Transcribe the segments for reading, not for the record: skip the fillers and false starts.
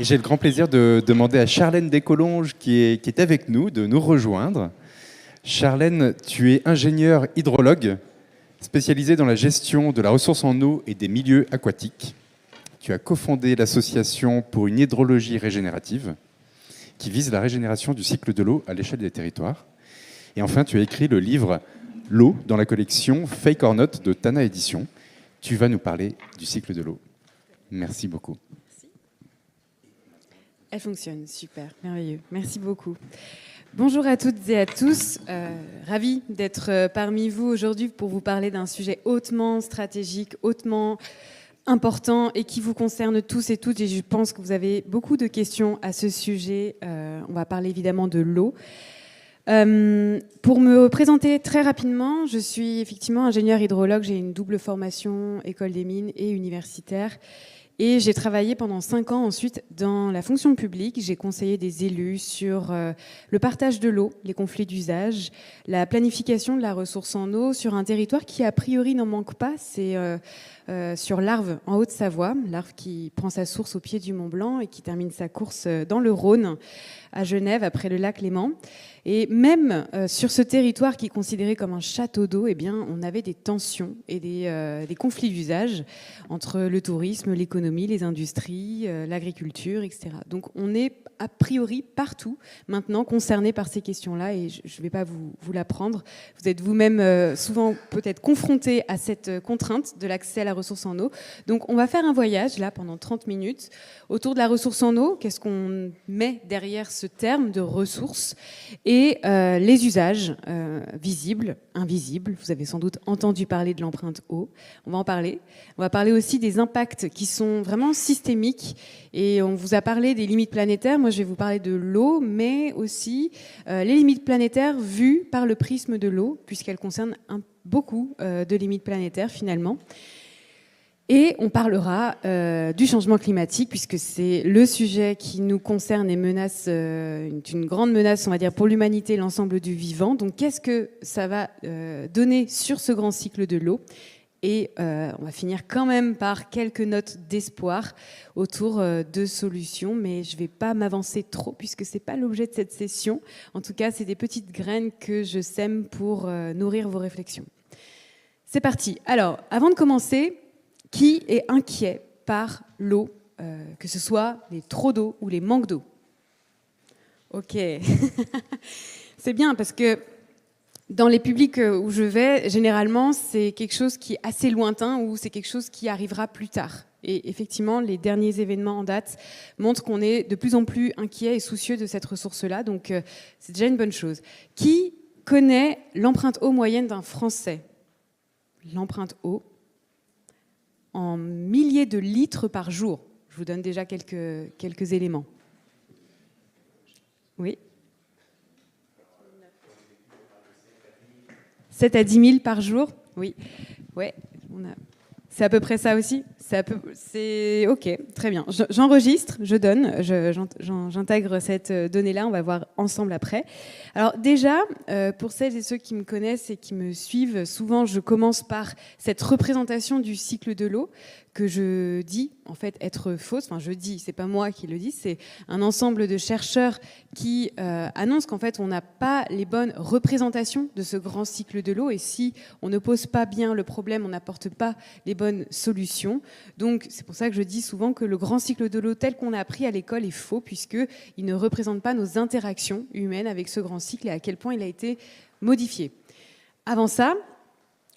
Et j'ai le grand plaisir de demander à Charlène Descolonges, qui est avec nous, de nous rejoindre. Charlène, tu es ingénieure hydrologue, spécialisée dans la gestion de la ressource en eau et des milieux aquatiques. Tu as cofondé l'association pour une hydrologie régénérative, qui vise la régénération du cycle de l'eau à l'échelle des territoires. Et enfin, tu as écrit le livre L'eau dans la collection Fake or Not de Tana Éditions. Tu vas nous parler du cycle de l'eau. Merci beaucoup. Elle fonctionne, super, merveilleux. Merci beaucoup. Bonjour à toutes et à tous. Ravie d'être parmi vous aujourd'hui pour vous parler d'un sujet hautement stratégique, hautement important et qui vous concerne tous et toutes. Et je pense que vous avez beaucoup de questions à ce sujet. On va parler évidemment de l'eau. Pour me présenter très rapidement, je suis effectivement ingénieure hydrologue. J'ai une double formation, école des mines et universitaire. Et j'ai travaillé pendant 5 ans ensuite dans la fonction publique. J'ai conseillé des élus sur le partage de l'eau, les conflits d'usage, la planification de la ressource en eau sur un territoire qui a priori n'en manque pas. C'est sur l'Arve en Haute-Savoie, l'Arve qui prend sa source au pied du Mont Blanc et qui termine sa course dans le Rhône, à Genève, après le lac Léman. Et même sur ce territoire qui est considéré comme un château d'eau, eh bien, on avait des tensions et des conflits d'usage entre le tourisme, l'économie, les industries, l'agriculture, etc. Donc on est a priori partout maintenant concerné par ces questions-là et je ne vais pas vous l'apprendre. Vous êtes vous-même souvent peut-être confronté à cette contrainte de l'accès à la ressource en eau. Donc on va faire un voyage là pendant 30 minutes autour de la ressource en eau. Qu'est-ce qu'on met derrière ce terme de ressource et les usages visibles, invisibles. Vous avez sans doute entendu parler de l'empreinte eau. On va en parler. On va parler aussi des impacts qui sont vraiment systémiques. Et on vous a parlé des limites planétaires. Moi, je vais vous parler de l'eau, mais aussi les limites planétaires vues par le prisme de l'eau, puisqu'elles concernent beaucoup de limites planétaires finalement. Et on parlera du changement climatique, puisque c'est le sujet qui nous concerne et menace, une grande menace, on va dire, pour l'humanité, l'ensemble du vivant. Donc, qu'est-ce que ça va donner sur ce grand cycle de l'eau ? Et on va finir quand même par quelques notes d'espoir autour de solutions, mais je ne vais pas m'avancer trop, puisque ce n'est pas l'objet de cette session. En tout cas, c'est des petites graines que je sème pour nourrir vos réflexions. C'est parti. Alors, avant de commencer, qui est inquiet par l'eau, que ce soit les trop d'eau ou les manques d'eau? Ok. C'est bien parce que dans les publics où je vais, généralement, c'est quelque chose qui est assez lointain ou c'est quelque chose qui arrivera plus tard. Et effectivement, les derniers événements en date montrent qu'on est de plus en plus inquiet et soucieux de cette ressource-là. Donc, c'est déjà une bonne chose. Qui connaît l'empreinte eau moyenne d'un Français? L'empreinte eau en milliers de litres par jour. Je vous donne déjà quelques éléments. Oui. 7 à 10 000 par jour. Oui. Ouais. C'est à peu près ça aussi. C'est OK, très bien. J'enregistre, je donne, j'intègre cette donnée-là. On va voir ensemble après. Alors déjà, pour celles et ceux qui me connaissent et qui me suivent, souvent je commence par cette représentation du cycle de l'eau que je dis en fait être fausse. Enfin, je dis, c'est pas moi qui le dis, c'est un ensemble de chercheurs qui annoncent qu'en fait on n'a pas les bonnes représentations de ce grand cycle de l'eau et si on ne pose pas bien le problème, on n'apporte pas les bonnes solutions. Donc c'est pour ça que je dis souvent que le grand cycle de l'eau tel qu'on a appris à l'école est faux puisqu'il ne représente pas nos interactions humaines avec ce grand cycle et à quel point il a été modifié. Avant ça,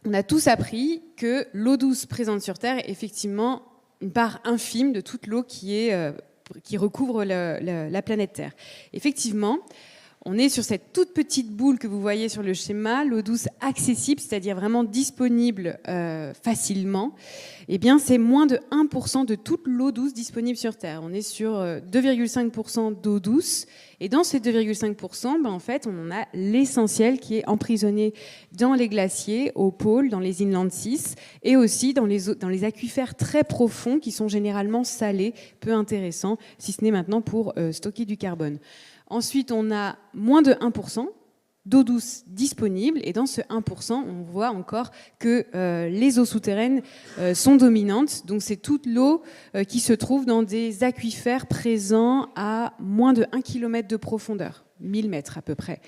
on a tous appris que l'eau douce présente sur Terre est effectivement une part infime de toute l'eau qui recouvre la planète Terre. Effectivement, on est sur cette toute petite boule que vous voyez sur le schéma, l'eau douce accessible, c'est-à-dire vraiment disponible facilement. Eh bien, c'est moins de 1% de toute l'eau douce disponible sur Terre. On est sur 2,5% d'eau douce. Et dans ces 2,5%, en fait, on en a l'essentiel qui est emprisonné dans les glaciers, au pôle, dans les inland seas, et aussi dans les aquifères très profonds qui sont généralement salés, peu intéressants, si ce n'est maintenant pour stocker du carbone. Ensuite, on a moins de 1% d'eau douce disponible. Et dans ce 1%, on voit encore que les eaux souterraines sont dominantes. Donc c'est toute l'eau qui se trouve dans des aquifères présents à moins de 1 km de profondeur, 1000 mètres à peu près.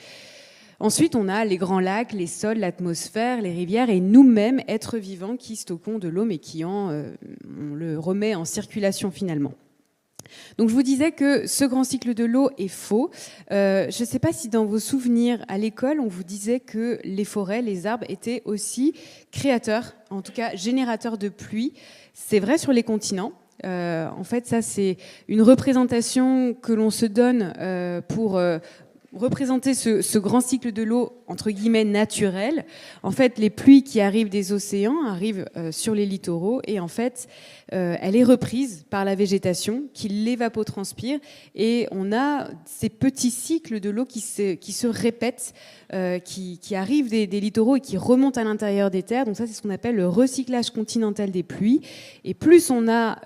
Ensuite, on a les grands lacs, les sols, l'atmosphère, les rivières et nous-mêmes, êtres vivants, qui stockons de l'eau, mais qui on le remet en circulation finalement. Donc je vous disais que ce grand cycle de l'eau est faux. Je ne sais pas si dans vos souvenirs à l'école, on vous disait que les forêts, les arbres étaient aussi créateurs, en tout cas générateurs de pluie. C'est vrai sur les continents. En fait, ça c'est une représentation que l'on se donne pour représenter ce grand cycle de l'eau, entre guillemets, naturel. En fait, les pluies qui arrivent des océans arrivent sur les littoraux et en fait, elle est reprise par la végétation qui l'évapotranspire et on a ces petits cycles de l'eau qui se répètent, qui arrivent des littoraux et qui remontent à l'intérieur des terres. Donc ça, c'est ce qu'on appelle le recyclage continental des pluies. Et plus on a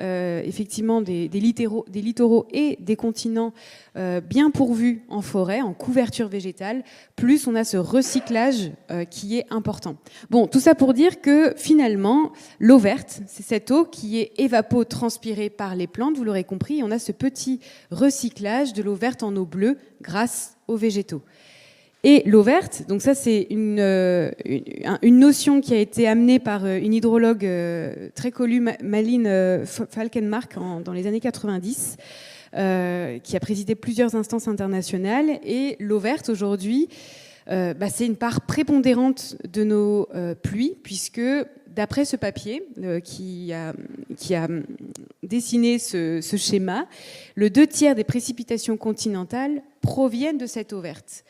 effectivement des littoraux et des continents bien pourvus en forêt, en couverture végétale, plus on a ce recyclage qui est important. Bon, tout ça pour dire que finalement, l'eau verte, c'est cette eau qui est évapotranspirée par les plantes, vous l'aurez compris, on a ce petit recyclage de l'eau verte en eau bleue grâce aux végétaux. Et l'eau verte, donc ça c'est une notion qui a été amenée par une hydrologue très connue, Malin Falkenmark, dans les années 90, qui a présidé plusieurs instances internationales. Et l'eau verte aujourd'hui, c'est une part prépondérante de nos pluies, puisque d'après ce papier qui a dessiné ce schéma, le 2/3 des précipitations continentales proviennent de cette eau verte.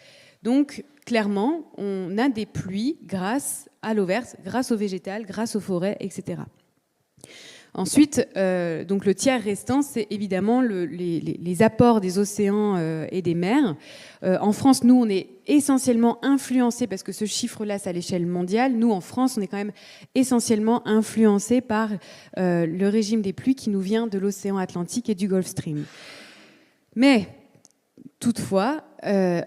Donc, clairement, on a des pluies grâce à l'eau verte, grâce aux végétales, grâce aux forêts, etc. Ensuite, donc le tiers restant, c'est évidemment les apports des océans et des mers. En France, nous, on est essentiellement influencés, parce que ce chiffre-là, c'est à l'échelle mondiale. Nous, en France, on est quand même essentiellement influencés par le régime des pluies qui nous vient de l'océan Atlantique et du Gulf Stream. Mais, toutefois,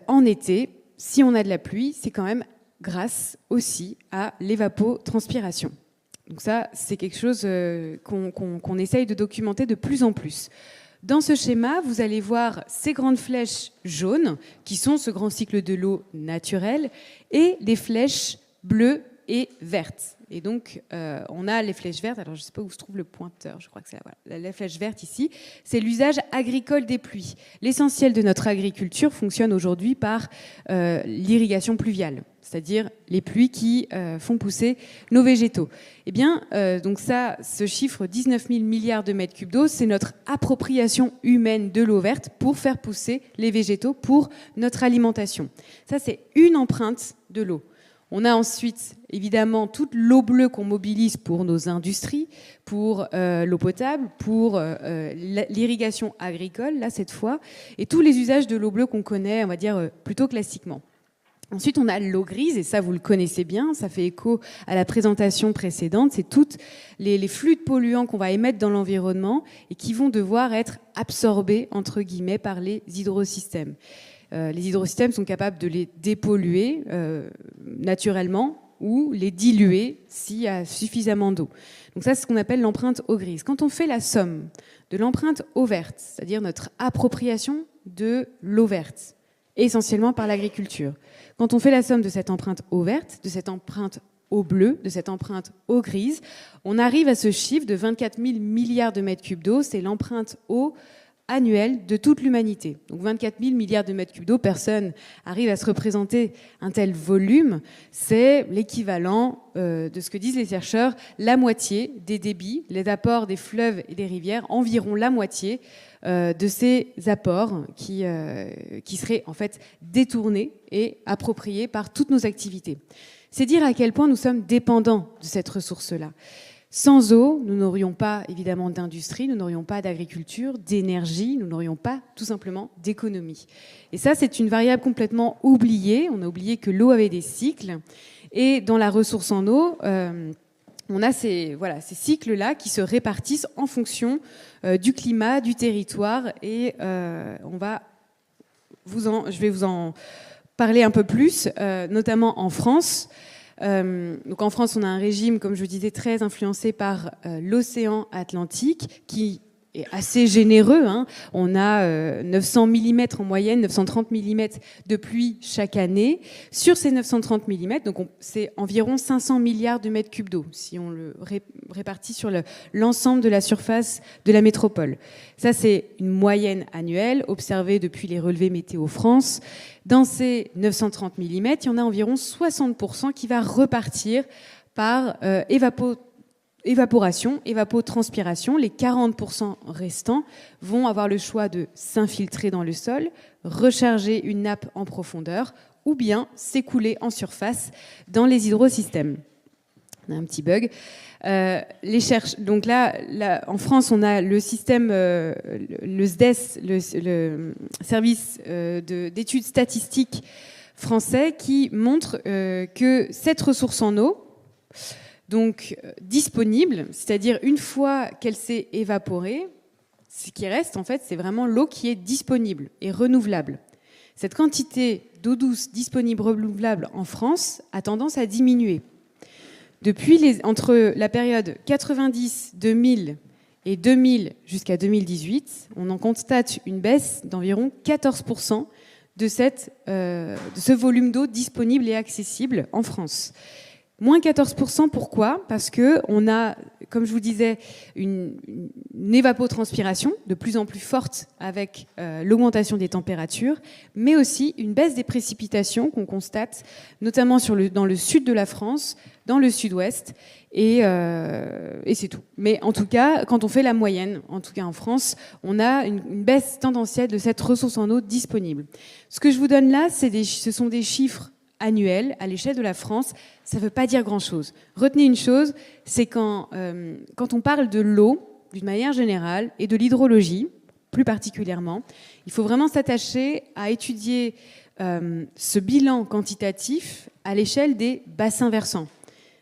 en été, si on a de la pluie, c'est quand même grâce aussi à l'évapotranspiration. Donc ça, c'est quelque chose qu'on essaye de documenter de plus en plus. Dans ce schéma, vous allez voir ces grandes flèches jaunes, qui sont ce grand cycle de l'eau naturel, et les flèches bleues et vertes. Et donc, on a les flèches vertes. Alors, je ne sais pas où se trouve le pointeur. Je crois que c'est voilà, la flèche verte ici. C'est l'usage agricole des pluies. L'essentiel de notre agriculture fonctionne aujourd'hui par l'irrigation pluviale, c'est-à-dire les pluies qui font pousser nos végétaux. Eh bien, donc ça, ce chiffre 19 000 milliards de mètres cubes d'eau, c'est notre appropriation humaine de l'eau verte pour faire pousser les végétaux pour notre alimentation. Ça, c'est une empreinte de l'eau. On a ensuite, évidemment, toute l'eau bleue qu'on mobilise pour nos industries, pour l'eau potable, pour l'irrigation agricole, là, cette fois, et tous les usages de l'eau bleue qu'on connaît, on va dire, plutôt classiquement. Ensuite, on a l'eau grise, et ça, vous le connaissez bien, ça fait écho à la présentation précédente, c'est tous les fluides polluants qu'on va émettre dans l'environnement et qui vont devoir être absorbés, entre guillemets, par les hydrosystèmes. Les hydrosystèmes sont capables de les dépolluer naturellement ou les diluer s'il y a suffisamment d'eau. Donc ça, c'est ce qu'on appelle l'empreinte eau grise. Quand on fait la somme de l'empreinte eau verte, c'est-à-dire notre appropriation de l'eau verte, essentiellement par l'agriculture, quand on fait la somme de cette empreinte eau verte, de cette empreinte eau bleue, de cette empreinte eau grise, on arrive à ce chiffre de 24 000 milliards de mètres cubes d'eau. C'est l'empreinte eau annuelle de toute l'humanité. Donc 24 000 milliards de mètres cubes d'eau, personne arrive à se représenter un tel volume. C'est l'équivalent de ce que disent les chercheurs, la moitié des débits, les apports des fleuves et des rivières, environ la moitié de ces apports qui seraient en fait détournés et appropriés par toutes nos activités. C'est dire à quel point nous sommes dépendants de cette ressource-là. Sans eau, nous n'aurions pas évidemment d'industrie, nous n'aurions pas d'agriculture, d'énergie, nous n'aurions pas tout simplement d'économie. Et ça, c'est une variable complètement oubliée. On a oublié que l'eau avait des cycles. Et dans la ressource en eau, on a ces cycles-là qui se répartissent en fonction du climat, du territoire. Et je vais vous en parler un peu plus, notamment en France. Donc en France, on a un régime, comme je disais, très influencé par l'océan Atlantique, qui est assez généreux. Hein. On a 900 mm en moyenne, 930 mm de pluie chaque année. Sur ces 930 mm, donc c'est environ 500 milliards de mètres cubes d'eau, si on le répartit sur l'ensemble de la surface de la métropole. Ça, c'est une moyenne annuelle observée depuis les relevés Météo France. Dans ces 930 mm, il y en a environ 60% qui va repartir par évaporation, évapotranspiration. Les 40% restants vont avoir le choix de s'infiltrer dans le sol, recharger une nappe en profondeur ou bien s'écouler en surface dans les hydrosystèmes. On a un petit bug. Donc là, en France, on a le système, le SDES, le service d'études statistiques français, qui montre que cette ressource en eau, donc disponible, c'est-à-dire une fois qu'elle s'est évaporée, ce qui reste en fait, c'est vraiment l'eau qui est disponible et renouvelable. Cette quantité d'eau douce disponible renouvelable en France a tendance à diminuer. Entre la période 90-2000 et 2000 jusqu'à 2018, on en constate une baisse d'environ 14% de ce volume d'eau disponible et accessible en France. Moins 14%, pourquoi ? Parce qu'on a, comme je vous disais, une évapotranspiration de plus en plus forte avec l'augmentation des températures, mais aussi une baisse des précipitations qu'on constate, notamment dans le sud de la France, dans le sud-ouest, et c'est tout. Mais en tout cas, quand on fait la moyenne, en tout cas en France, on a une baisse tendancielle de cette ressource en eau disponible. Ce que je vous donne là, ce sont des chiffres annuel à l'échelle de la France. Ça ne veut pas dire grand-chose. Retenez une chose, c'est quand on parle de l'eau, d'une manière générale, et de l'hydrologie, plus particulièrement, il faut vraiment s'attacher à étudier ce bilan quantitatif à l'échelle des bassins versants.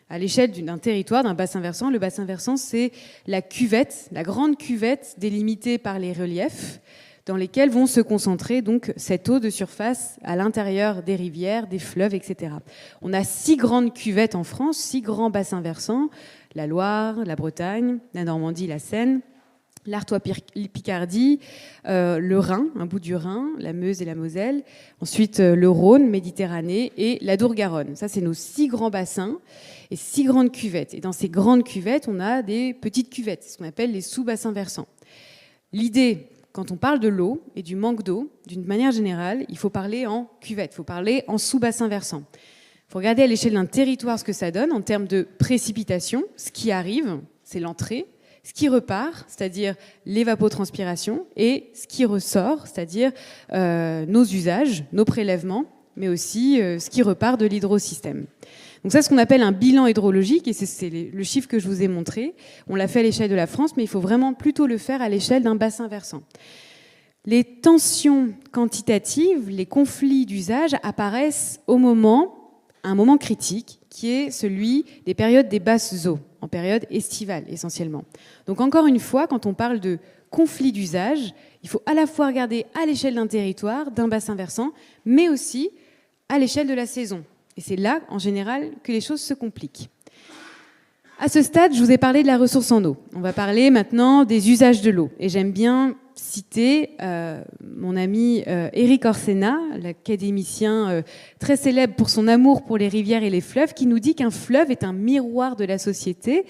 À l'échelle d'un territoire, d'un bassin versant, le bassin versant, c'est la cuvette, la grande cuvette délimitée par les reliefs, dans lesquels vont se concentrer donc cette eau de surface à l'intérieur des rivières, des fleuves, etc. On a 6 grandes cuvettes en France, 6 grands bassins versants, la Loire, la Bretagne, la Normandie, la Seine, l'Artois-Picardie, le Rhin, un bout du Rhin, la Meuse et la Moselle, ensuite le Rhône, Méditerranée et l'Adour-Garonne. Ça, c'est nos 6 grands bassins et 6 grandes cuvettes. Et dans ces grandes cuvettes, on a des petites cuvettes, ce qu'on appelle les sous-bassins versants. L'idée, quand on parle de l'eau et du manque d'eau, d'une manière générale, il faut parler en cuvette, il faut parler en sous-bassin versant. Il faut regarder à l'échelle d'un territoire ce que ça donne en termes de précipitation. Ce qui arrive, c'est l'entrée. Ce qui repart, c'est-à-dire l'évapotranspiration, et ce qui ressort, c'est-à-dire nos usages, nos prélèvements, mais aussi ce qui repart de l'hydrosystème. Donc ça, c'est ce qu'on appelle un bilan hydrologique, et c'est le chiffre que je vous ai montré. On l'a fait à l'échelle de la France, mais il faut vraiment plutôt le faire à l'échelle d'un bassin versant. Les tensions quantitatives, les conflits d'usage apparaissent à un moment critique, qui est celui des périodes des basses eaux, en période estivale essentiellement. Donc encore une fois, quand on parle de conflits d'usage, il faut à la fois regarder à l'échelle d'un territoire, d'un bassin versant, mais aussi à l'échelle de la saison. Et c'est là, en général, que les choses se compliquent. À ce stade, je vous ai parlé de la ressource en eau. On va parler maintenant des usages de l'eau. Et j'aime bien citer mon ami Éric Orsena, l'académicien très célèbre pour son amour pour les rivières et les fleuves, qui nous dit qu'un fleuve est un miroir de la société.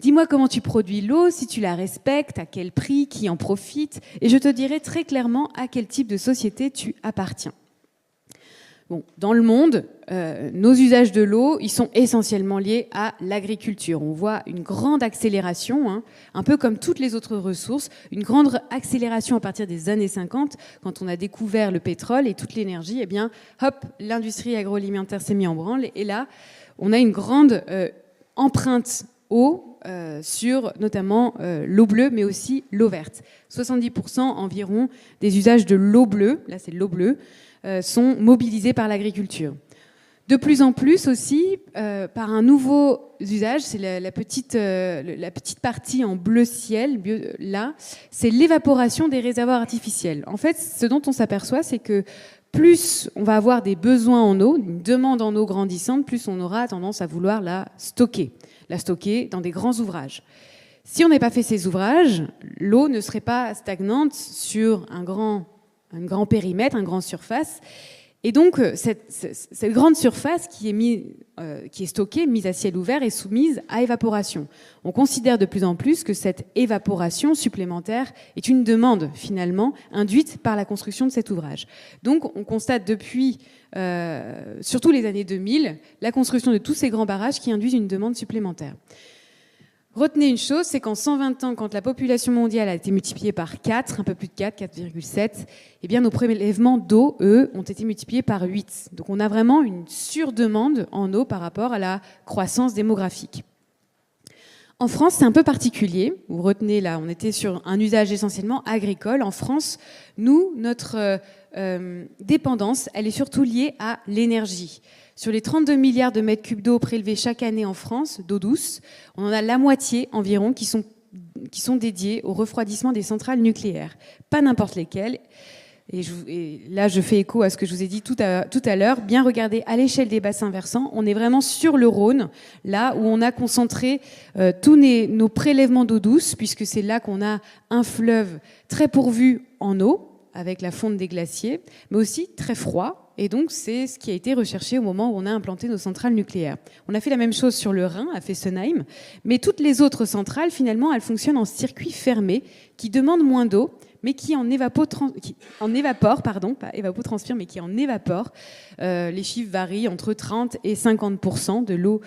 Dis-moi comment tu produis l'eau, si tu la respectes, à quel prix, qui en profite, et je te dirai très clairement à quel type de société tu appartiens. Bon, dans le monde, nos usages de l'eau, ils sont essentiellement liés à l'agriculture. On voit une grande accélération, un peu comme toutes les autres ressources, une grande accélération à partir des années 50, quand on a découvert le pétrole et toute l'énergie, eh bien, hop, l'industrie agroalimentaire s'est mise en branle. Et là, on a une grande empreinte eau sur notamment l'eau bleue, mais aussi l'eau verte. 70% environ des usages de l'eau bleue, là c'est l'eau bleue, sont mobilisés par l'agriculture. De plus en plus aussi, par un nouveau usage, c'est la petite partie en bleu ciel, là, c'est l'évaporation des réservoirs artificiels. En fait, ce dont on s'aperçoit, c'est que plus on va avoir des besoins en eau, une demande en eau grandissante, plus on aura tendance à vouloir la stocker dans des grands ouvrages. Si on n'avait pas fait ces ouvrages, l'eau ne serait pas stagnante sur un grand périmètre, une grande surface. Et donc, cette grande surface qui est stockée, mise à ciel ouvert, est soumise à évaporation. On considère de plus en plus que cette évaporation supplémentaire est une demande, finalement, induite par la construction de cet ouvrage. Donc, on constate depuis, surtout les années 2000, la construction de tous ces grands barrages qui induisent une demande supplémentaire. Retenez une chose, c'est qu'en 120 ans, quand la population mondiale a été multipliée par 4, un peu plus de 4, 4,7, eh bien nos prélèvements d'eau, eux, ont été multipliés par 8. Donc on a vraiment une surdemande en eau par rapport à la croissance démographique. En France, c'est un peu particulier. Vous retenez là, on était sur un usage essentiellement agricole. En France, nous, notre dépendance, elle est surtout liée à l'énergie. Sur les 32 milliards de mètres cubes d'eau prélevés chaque année en France, d'eau douce, on en a la moitié environ qui sont dédiés au refroidissement des centrales nucléaires. Pas n'importe lesquelles. Et là, je fais écho à ce que je vous ai dit tout à l'heure. Bien regarder à l'échelle des bassins versants. On est vraiment sur le Rhône, là où on a concentré tous nos prélèvements d'eau douce, puisque c'est là qu'on a un fleuve très pourvu en eau, avec la fonte des glaciers, mais aussi très froid. Et donc, c'est ce qui a été recherché au moment où on a implanté nos centrales nucléaires. On a fait la même chose sur le Rhin, à Fessenheim, mais toutes les autres centrales, finalement, elles fonctionnent en circuit fermé, qui demandent moins d'eau, mais qui en évapore. Les chiffres varient entre 30 et 50% de l'eau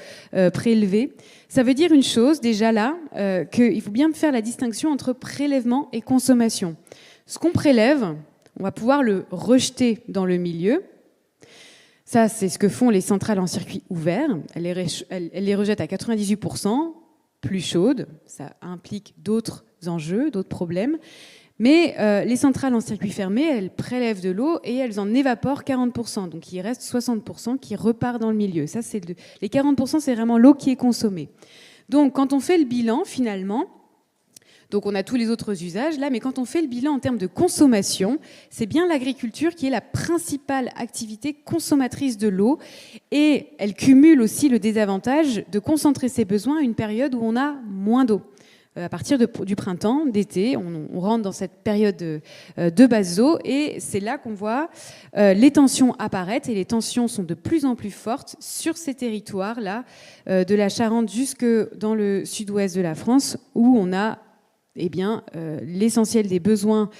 prélevée. Ça veut dire une chose, déjà là, qu'il faut bien faire la distinction entre prélèvement et consommation. Ce qu'on prélève, on va pouvoir le rejeter dans le milieu. Ça, c'est ce que font les centrales en circuit ouvert. Elles les rejettent à 98%, plus chaudes. Ça implique d'autres enjeux, d'autres problèmes. Mais les centrales en circuit fermé, elles prélèvent de l'eau et elles en évaporent 40%. Donc il reste 60% qui repart dans le milieu. Ça, les 40%, c'est vraiment l'eau qui est consommée. Donc quand on fait le bilan, finalement, donc on a tous les autres usages là, mais quand on fait le bilan en termes de consommation, c'est bien l'agriculture qui est la principale activité consommatrice de l'eau, et elle cumule aussi le désavantage de concentrer ses besoins à une période où on a moins d'eau. À partir du printemps, d'été, on rentre dans cette période de basse eau, et c'est là qu'on voit les tensions apparaître, et les tensions sont de plus en plus fortes sur ces territoires-là, de la Charente jusque dans le sud-ouest de la France, où on a l'essentiel des besoins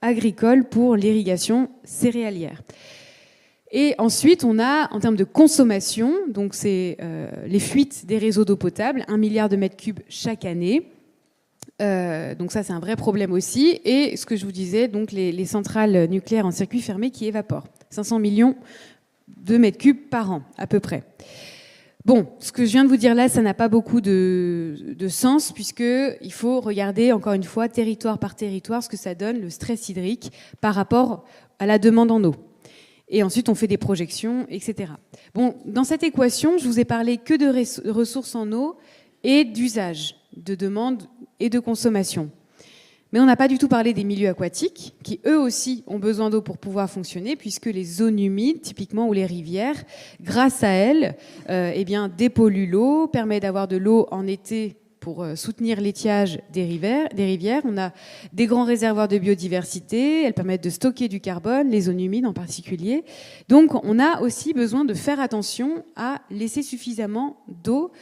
agricoles pour l'irrigation céréalière. Et ensuite, on a, en termes de consommation, donc c'est les fuites des réseaux d'eau potable, 1 milliard de mètres cubes chaque année. Donc ça, c'est un vrai problème aussi. Et ce que je vous disais, donc les centrales nucléaires en circuit fermé qui évaporent. 500 millions de mètres cubes par an, à peu près. Bon, ce que je viens de vous dire là, ça n'a pas beaucoup de sens, puisqu'il faut regarder, encore une fois, territoire par territoire, ce que ça donne, le stress hydrique, par rapport à la demande en eau. Et ensuite, on fait des projections, etc. Bon, dans cette équation, je vous ai parlé que de ressources en eau et d'usage, de demande et de consommation. Mais on n'a pas du tout parlé des milieux aquatiques, qui eux aussi ont besoin d'eau pour pouvoir fonctionner, puisque les zones humides, typiquement, ou les rivières, grâce à elles, dépolluent l'eau, permettent d'avoir de l'eau en été pour soutenir l'étiage des rivières. On a des grands réservoirs de biodiversité, elles permettent de stocker du carbone, les zones humides en particulier. Donc on a aussi besoin de faire attention à laisser suffisamment d'eau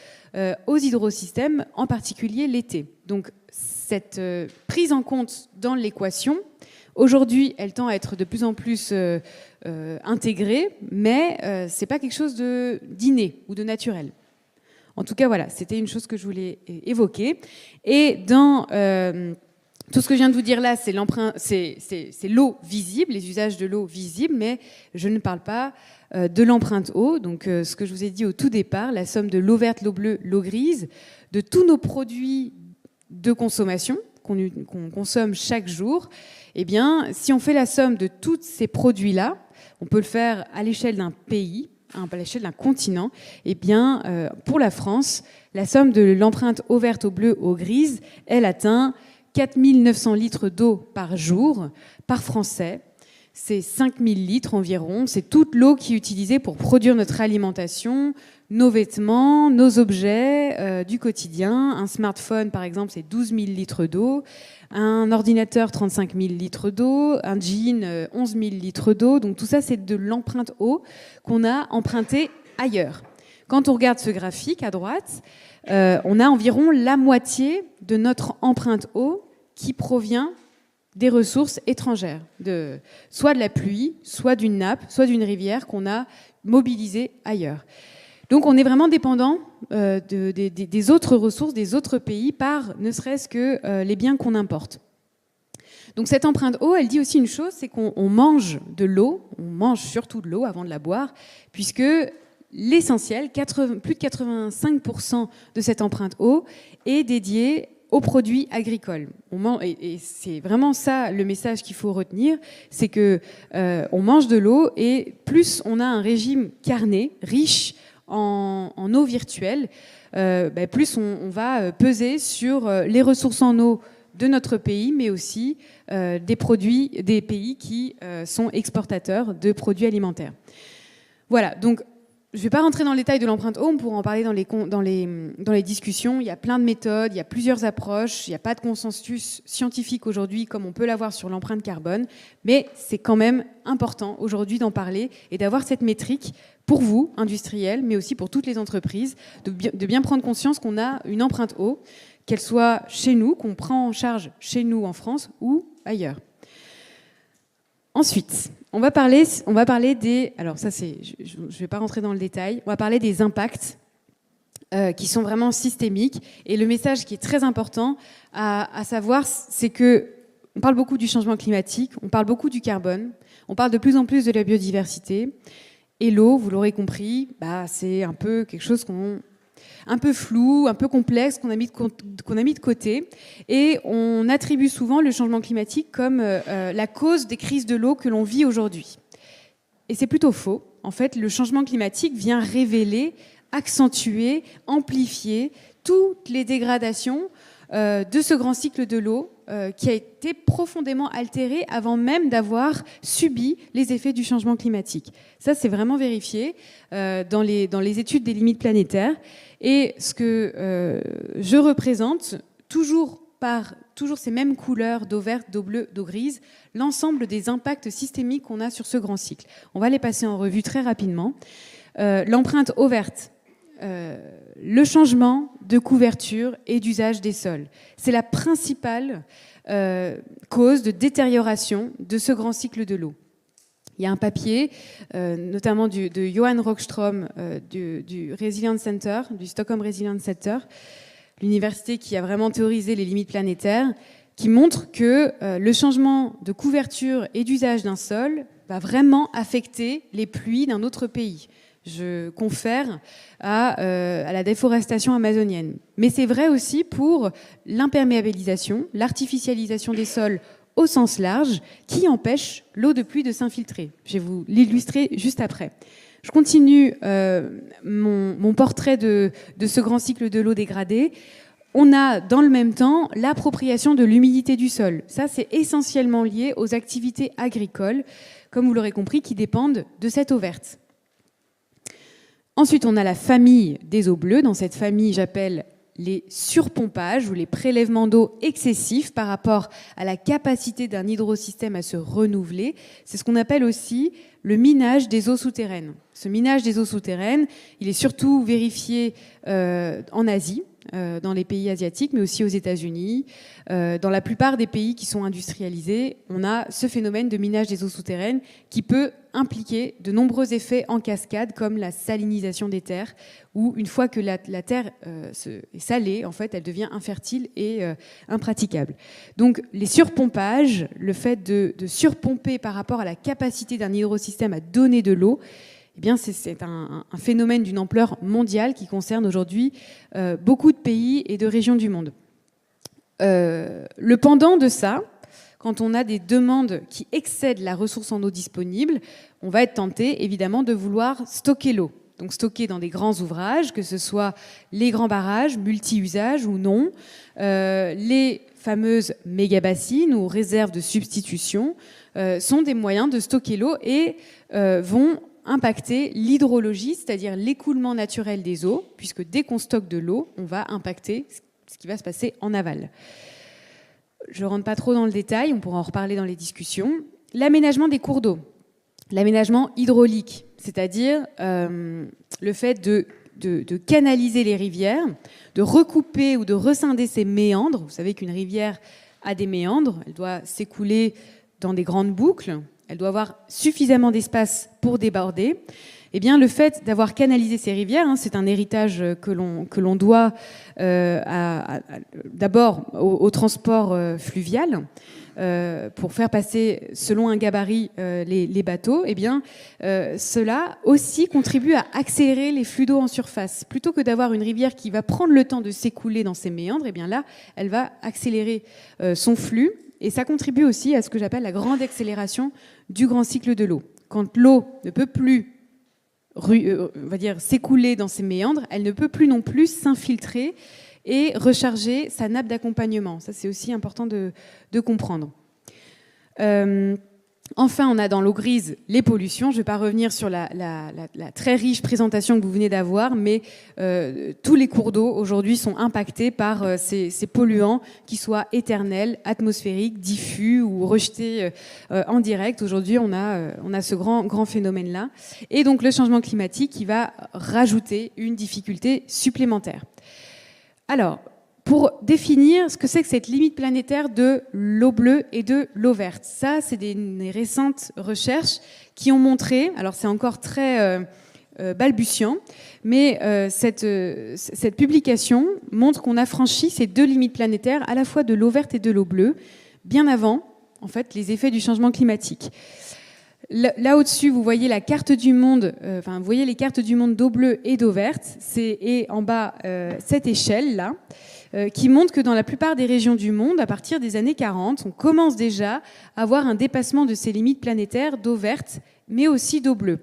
aux hydrosystèmes, en particulier l'été. Donc cette prise en compte dans l'équation, aujourd'hui, elle tend à être de plus en plus intégrée, mais ce n'est pas quelque chose d'inné ou de naturel. En tout cas, voilà, c'était une chose que je voulais évoquer. Et dans tout ce que je viens de vous dire là, c'est l'eau visible, les usages de l'eau visible, mais je ne parle pas de l'empreinte eau. Donc, ce que je vous ai dit au tout départ, la somme de l'eau verte, l'eau bleue, l'eau grise, de tous nos produits de consommation qu'on consomme chaque jour, eh bien, si on fait la somme de tous ces produits-là, on peut le faire à l'échelle d'un pays, à l'échelle d'un continent, eh bien, pour la France, la somme de l'empreinte eau verte, eau bleue, eau grise, elle atteint 4 900 litres d'eau par jour, par Français. c'est 5000 litres environ. C'est toute l'eau qui est utilisée pour produire notre alimentation, nos vêtements, nos objets du quotidien. Un smartphone, par exemple, c'est 12 000 litres d'eau. Un ordinateur, 35 000 litres d'eau. Un jean, 11 000 litres d'eau. Donc tout ça, c'est de l'empreinte eau qu'on a empruntée ailleurs. Quand on regarde ce graphique à droite, on a environ la moitié de notre empreinte eau qui provient des ressources étrangères, soit de la pluie, soit d'une nappe, soit d'une rivière qu'on a mobilisée ailleurs. Donc on est vraiment dépendant des autres ressources, des autres pays, par ne serait-ce que les biens qu'on importe. Donc cette empreinte eau, elle dit aussi une chose, c'est qu'on mange de l'eau, on mange surtout de l'eau avant de la boire, puisque l'essentiel, plus de 85% de cette empreinte eau est dédiée aux produits agricoles. Et c'est vraiment ça le message qu'il faut retenir, c'est que on mange de l'eau et plus on a un régime carné, riche en eau virtuelle, plus on va peser sur les ressources en eau de notre pays, mais aussi des pays qui sont exportateurs de produits alimentaires. Voilà, donc je ne vais pas rentrer dans le détail de l'empreinte eau, on pourra en parler dans les discussions. Il y a plein de méthodes, il y a plusieurs approches, il n'y a pas de consensus scientifique aujourd'hui comme on peut l'avoir sur l'empreinte carbone, mais c'est quand même important aujourd'hui d'en parler et d'avoir cette métrique pour vous, industriels, mais aussi pour toutes les entreprises, de bien prendre conscience qu'on a une empreinte eau, qu'elle soit chez nous, qu'on prend en charge chez nous en France ou ailleurs. Ensuite, on va parler des... Alors ça, je ne vais pas rentrer dans le détail. On va parler des impacts qui sont vraiment systémiques. Et le message qui est très important à savoir, c'est que on parle beaucoup du changement climatique, on parle beaucoup du carbone, on parle de plus en plus de la biodiversité. Et l'eau, vous l'aurez compris, c'est un peu quelque chose un peu flou, un peu complexe, qu'on a mis de côté. Et on attribue souvent le changement climatique comme la cause des crises de l'eau que l'on vit aujourd'hui. Et c'est plutôt faux. En fait, le changement climatique vient révéler, accentuer, amplifier toutes les dégradations de ce grand cycle de l'eau qui a été profondément altéré avant même d'avoir subi les effets du changement climatique. Ça, c'est vraiment vérifié dans les études des limites planétaires. Et ce que je représente, toujours ces mêmes couleurs d'eau verte, d'eau bleue, d'eau grise, l'ensemble des impacts systémiques qu'on a sur ce grand cycle. On va les passer en revue très rapidement. L'empreinte eau verte, le changement de couverture et d'usage des sols. C'est la principale cause de détérioration de ce grand cycle de l'eau. Il y a un papier, notamment de Johan Rockström du Resilience Center, du Stockholm Resilience Center, l'université qui a vraiment théorisé les limites planétaires, qui montre que le changement de couverture et d'usage d'un sol va vraiment affecter les pluies d'un autre pays. Je confère à la déforestation amazonienne. Mais c'est vrai aussi pour l'imperméabilisation, l'artificialisation des sols au sens large, qui empêche l'eau de pluie de s'infiltrer. Je vais vous l'illustrer juste après. Je continue mon portrait de ce grand cycle de l'eau dégradée. On a dans le même temps l'appropriation de l'humidité du sol. Ça, c'est essentiellement lié aux activités agricoles, comme vous l'aurez compris, qui dépendent de cette eau verte. Ensuite, on a la famille des eaux bleues. Dans cette famille, j'appelle les surpompages ou les prélèvements d'eau excessifs par rapport à la capacité d'un hydrosystème à se renouveler. C'est ce qu'on appelle aussi le minage des eaux souterraines. Ce minage des eaux souterraines, il est surtout vérifié en Asie, dans les pays asiatiques, mais aussi aux États-Unis. Dans la plupart des pays qui sont industrialisés, on a ce phénomène de minage des eaux souterraines qui peut impliquer de nombreux effets en cascade, comme la salinisation des terres, où une fois que la terre est salée, en fait, elle devient infertile et impraticable. Donc les surpompages, le fait de surpomper par rapport à la capacité d'un hydrosystème à donner de l'eau, eh bien, c'est un phénomène d'une ampleur mondiale qui concerne aujourd'hui beaucoup de pays et de régions du monde. Le pendant de ça, quand on a des demandes qui excèdent la ressource en eau disponible, on va être tenté, évidemment, de vouloir stocker l'eau. donc stockées dans des grands ouvrages, que ce soit les grands barrages, multi-usages ou non, les fameuses méga-bassines ou réserves de substitution, sont des moyens de stocker l'eau et vont impacter l'hydrologie, c'est-à-dire l'écoulement naturel des eaux, puisque dès qu'on stocke de l'eau, on va impacter ce qui va se passer en aval. Je ne rentre pas trop dans le détail, on pourra en reparler dans les discussions. L'aménagement des cours d'eau, l'aménagement hydraulique, c'est-à-dire le fait de canaliser les rivières, de recouper ou de rescinder ces méandres. Vous savez qu'une rivière a des méandres, elle doit s'écouler dans des grandes boucles, elle doit avoir suffisamment d'espace pour déborder. Eh bien, le fait d'avoir canalisé ces rivières, c'est un héritage que l'on doit d'abord au transport fluvial, pour faire passer selon un gabarit les bateaux. Eh bien, cela aussi contribue à accélérer les flux d'eau en surface. Plutôt que d'avoir une rivière qui va prendre le temps de s'écouler dans ses méandres, eh bien là, elle va accélérer son flux. Et ça contribue aussi à ce que j'appelle la grande accélération du grand cycle de l'eau. Quand l'eau ne peut plus on va dire, s'écouler dans ses méandres, elle ne peut plus non plus s'infiltrer et recharger sa nappe d'accompagnement. Ça, c'est aussi important de comprendre. Enfin, on a dans l'eau grise les pollutions. Je ne vais pas revenir sur la très riche présentation que vous venez d'avoir, mais tous les cours d'eau aujourd'hui sont impactés par ces polluants, qui soient éternels, atmosphériques, diffus ou rejetés en direct. Aujourd'hui, on a ce grand phénomène-là. Et donc le changement climatique qui va rajouter une difficulté supplémentaire. Alors, pour définir ce que c'est que cette limite planétaire de l'eau bleue et de l'eau verte. Ça, c'est des récentes recherches qui ont montré, alors c'est encore très balbutiant, mais cette publication montre qu'on a franchi ces deux limites planétaires, à la fois de l'eau verte et de l'eau bleue, bien avant, en fait, les effets du changement climatique. Là au-dessus, vous voyez la carte du monde, vous voyez les cartes du monde d'eau bleue et d'eau verte, et en bas, cette échelle-là, qui montre que dans la plupart des régions du monde, à partir des années 40, on commence déjà à avoir un dépassement de ces limites planétaires d'eau verte, mais aussi d'eau bleue.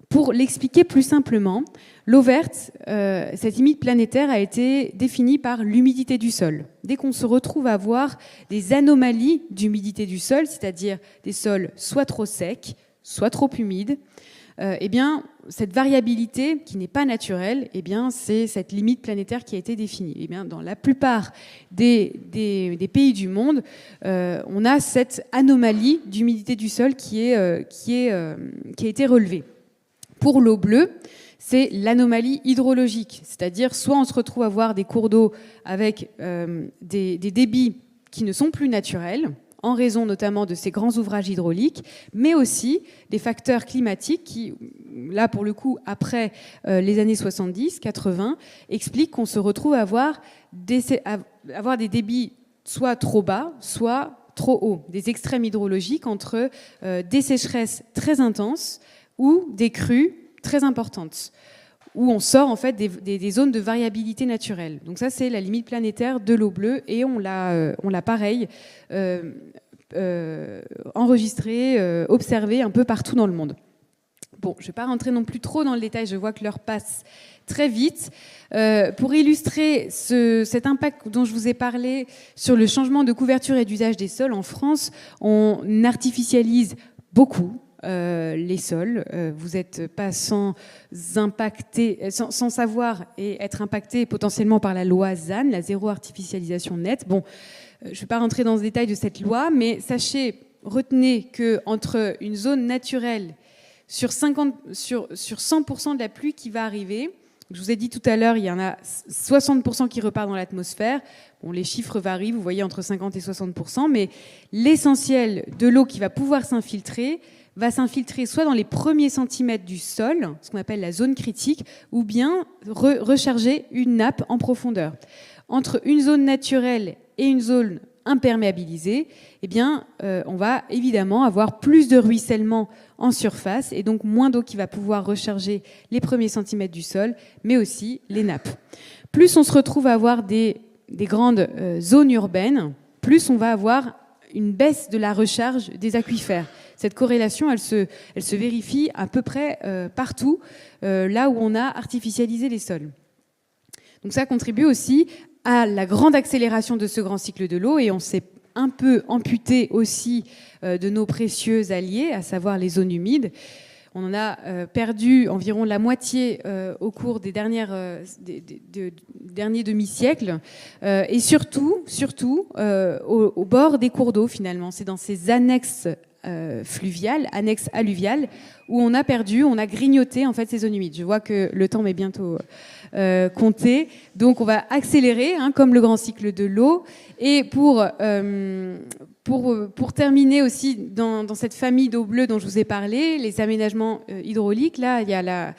Pour l'expliquer plus simplement, l'eau verte, cette limite planétaire a été définie par l'humidité du sol. Dès qu'on se retrouve à avoir des anomalies d'humidité du sol, c'est-à-dire des sols soit trop secs, soit trop humides, eh bien, cette variabilité qui n'est pas naturelle, eh bien, c'est cette limite planétaire qui a été définie. Eh bien, dans la plupart des pays du monde, on a cette anomalie d'humidité du sol qui a été relevée. Pour l'eau bleue, c'est l'anomalie hydrologique, c'est-à-dire soit on se retrouve à avoir des cours d'eau avec des débits qui ne sont plus naturels, en raison notamment de ces grands ouvrages hydrauliques, mais aussi des facteurs climatiques qui, là pour le coup, après les années 70-80, expliquent qu'on se retrouve à avoir des débits soit trop bas, soit trop hauts, des extrêmes hydrologiques entre des sécheresses très intenses ou des crues très importantes, où on sort en fait des zones de variabilité naturelle. Donc ça, c'est la limite planétaire de l'eau bleue, et on l'a pareil enregistré, observé un peu partout dans le monde. Bon, je ne vais pas rentrer non plus trop dans le détail, je vois que l'heure passe très vite. Pour illustrer cet impact dont je vous ai parlé sur le changement de couverture et d'usage des sols, en France, on artificialise beaucoup les sols. Vous n'êtes pas sans savoir et être impacté potentiellement par la loi ZAN, la zéro artificialisation nette. Bon, je ne vais pas rentrer dans le détail de cette loi, mais sachez, retenez qu'entre une zone naturelle sur 100% de la pluie qui va arriver, je vous ai dit tout à l'heure, il y en a 60% qui repart dans l'atmosphère. Bon, les chiffres varient, vous voyez, entre 50 et 60%, mais l'essentiel de l'eau qui va pouvoir s'infiltrer va s'infiltrer soit dans les premiers centimètres du sol, ce qu'on appelle la zone critique, ou bien recharger une nappe en profondeur. Entre une zone naturelle et une zone imperméabilisée, eh bien, on va évidemment avoir plus de ruissellement en surface et donc moins d'eau qui va pouvoir recharger les premiers centimètres du sol, mais aussi les nappes. Plus on se retrouve à avoir des grandes zones urbaines, plus on va avoir une baisse de la recharge des aquifères. Cette corrélation, elle se vérifie à peu près partout, là où on a artificialisé les sols. Donc ça contribue aussi à la grande accélération de ce grand cycle de l'eau, et on s'est un peu amputé aussi de nos précieux alliés, à savoir les zones humides. On en a perdu environ la moitié au cours des derniers demi-siècles, et surtout au bord des cours d'eau finalement. C'est dans ces annexes fluviales, annexes alluviales, où on a grignoté en fait ces zones humides. Je vois que le temps m'est bientôt compté, donc on va accélérer, comme le grand cycle de l'eau. Et pour terminer aussi dans cette famille d'eau bleue dont je vous ai parlé, les aménagements hydrauliques, là il y a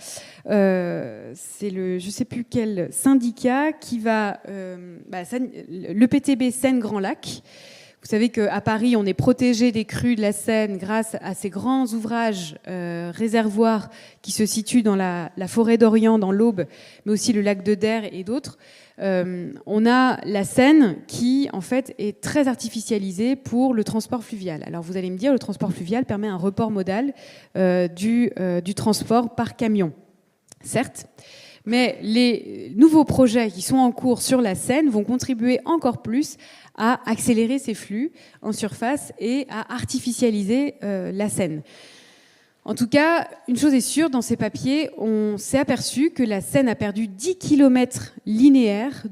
c'est je sais plus quel syndicat qui va le PTB Seine Grand Lac. Vous savez qu'à Paris, on est protégé des crues de la Seine grâce à ces grands ouvrages réservoirs qui se situent dans la forêt d'Orient, dans l'Aube, mais aussi le lac de Der et d'autres. On a la Seine qui, en fait, est très artificialisée pour le transport fluvial. Alors, vous allez me dire, le transport fluvial permet un report modal du transport par camion. Certes, mais les nouveaux projets qui sont en cours sur la Seine vont contribuer encore plus à accélérer ces flux en surface et à artificialiser la Seine. En tout cas, une chose est sûre, dans ces papiers, on s'est aperçu que la Seine a perdu 10 km linéaires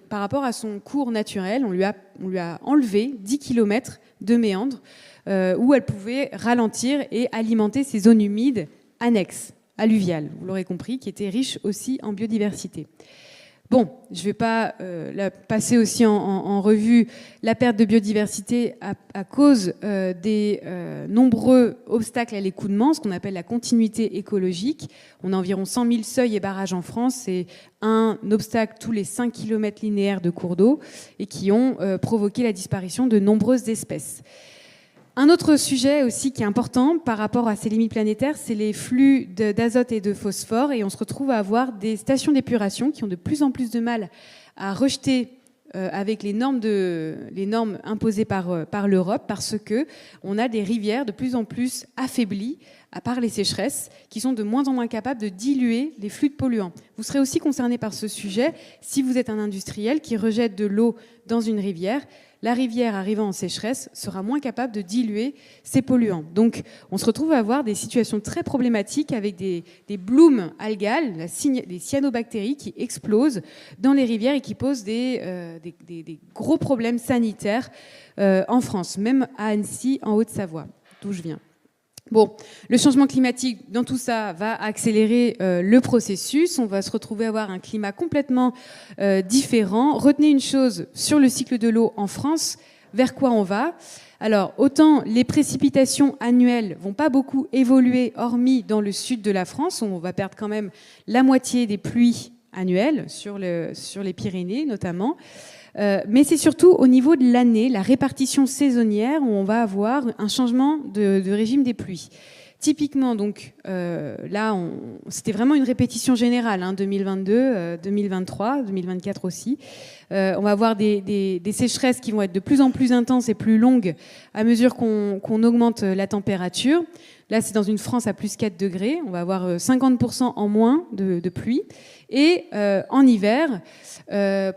par rapport à son cours naturel. On lui a enlevé 10 km de méandres où elle pouvait ralentir et alimenter ces zones humides annexes, alluviales, vous l'aurez compris, qui étaient riches aussi en biodiversité. Bon, je ne vais pas passer aussi en revue la perte de biodiversité à cause des nombreux obstacles à l'écoulement, ce qu'on appelle la continuité écologique. On a environ 100 000 seuils et barrages en France. C'est un obstacle tous les 5 km linéaires de cours d'eau et qui ont provoqué la disparition de nombreuses espèces. Un autre sujet aussi qui est important par rapport à ces limites planétaires, c'est les flux d'azote et de phosphore. Et on se retrouve à avoir des stations d'épuration qui ont de plus en plus de mal à rejeter avec les normes imposées par l'Europe, parce qu'on a des rivières de plus en plus affaiblies par les sécheresses, qui sont de moins en moins capables de diluer les flux de polluants. Vous serez aussi concerné par ce sujet si vous êtes un industriel qui rejette de l'eau dans une rivière. La rivière, arrivant en sécheresse, sera moins capable de diluer ces polluants. Donc, on se retrouve à avoir des situations très problématiques avec des blooms algales, des cyanobactéries qui explosent dans les rivières et qui posent des gros problèmes sanitaires en France, même à Annecy, en Haute-Savoie, d'où je viens. Bon, le changement climatique, dans tout ça, va accélérer le processus. On va se retrouver à avoir un climat complètement différent. Retenez une chose sur le cycle de l'eau en France, vers quoi on va. Alors, autant les précipitations annuelles vont pas beaucoup évoluer, hormis dans le sud de la France, où on va perdre quand même la moitié des pluies annuelles, sur les Pyrénées notamment. Mais c'est surtout au niveau de l'année, la répartition saisonnière, où on va avoir un changement de régime des pluies. Typiquement, donc, là, c'était vraiment une répétition générale, 2022, 2023, 2024 aussi. On va avoir des sécheresses qui vont être de plus en plus intenses et plus longues à mesure qu'on augmente la température. Là, c'est dans une France à plus 4 degrés. On va avoir 50% en moins de pluie. Et en hiver,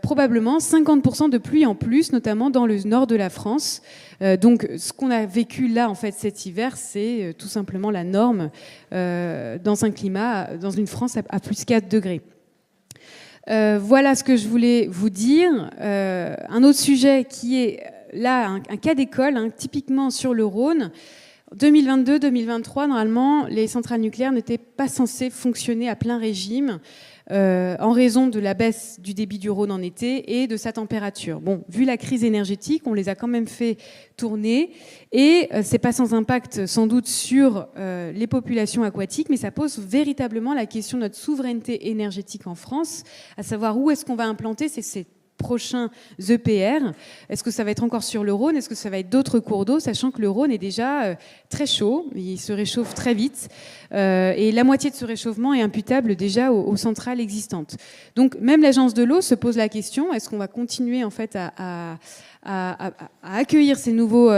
probablement 50% de pluie en plus, notamment dans le nord de la France. Donc, ce qu'on a vécu là, en fait, cet hiver, c'est tout simplement la norme dans un climat, dans une France à plus 4 degrés. Voilà ce que je voulais vous dire. Un autre sujet qui est là, un cas d'école, typiquement sur le Rhône. 2022-2023, normalement, les centrales nucléaires n'étaient pas censées fonctionner à plein régime en raison de la baisse du débit du Rhône en été et de sa température. Bon, vu la crise énergétique, on les a quand même fait tourner et c'est pas sans impact sans doute sur les populations aquatiques, mais ça pose véritablement la question de notre souveraineté énergétique en France, à savoir où est-ce qu'on va implanter ces prochains EPR. Est-ce que ça va être encore sur le Rhône? Est-ce que ça va être d'autres cours d'eau, sachant que le Rhône est déjà très chaud, il se réchauffe très vite, et la moitié de ce réchauffement est imputable déjà aux centrales existantes. Donc même l'agence de l'eau se pose la question, est-ce qu'on va continuer en fait à accueillir ces nouveaux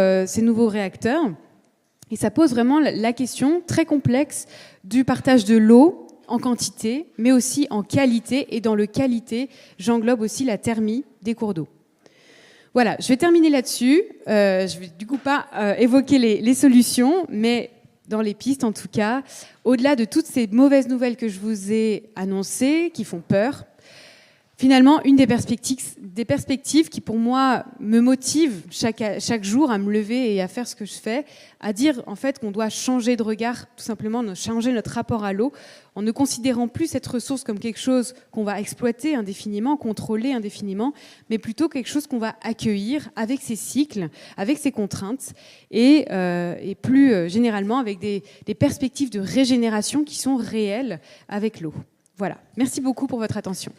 réacteurs? Et ça pose vraiment la question très complexe du partage de l'eau en quantité, mais aussi en qualité. Et dans le qualité, j'englobe aussi la thermie des cours d'eau. Voilà, je vais terminer là-dessus. Je vais du coup pas évoquer les solutions, mais dans les pistes en tout cas, au-delà de toutes ces mauvaises nouvelles que je vous ai annoncées, qui font peur, finalement, une des perspectives qui, pour moi, me motive chaque jour à me lever et à faire ce que je fais, à dire en fait qu'on doit changer de regard, tout simplement, changer notre rapport à l'eau, en ne considérant plus cette ressource comme quelque chose qu'on va exploiter indéfiniment, contrôler indéfiniment, mais plutôt quelque chose qu'on va accueillir avec ses cycles, avec ses contraintes, et plus généralement avec des perspectives de régénération qui sont réelles avec l'eau. Voilà. Merci beaucoup pour votre attention.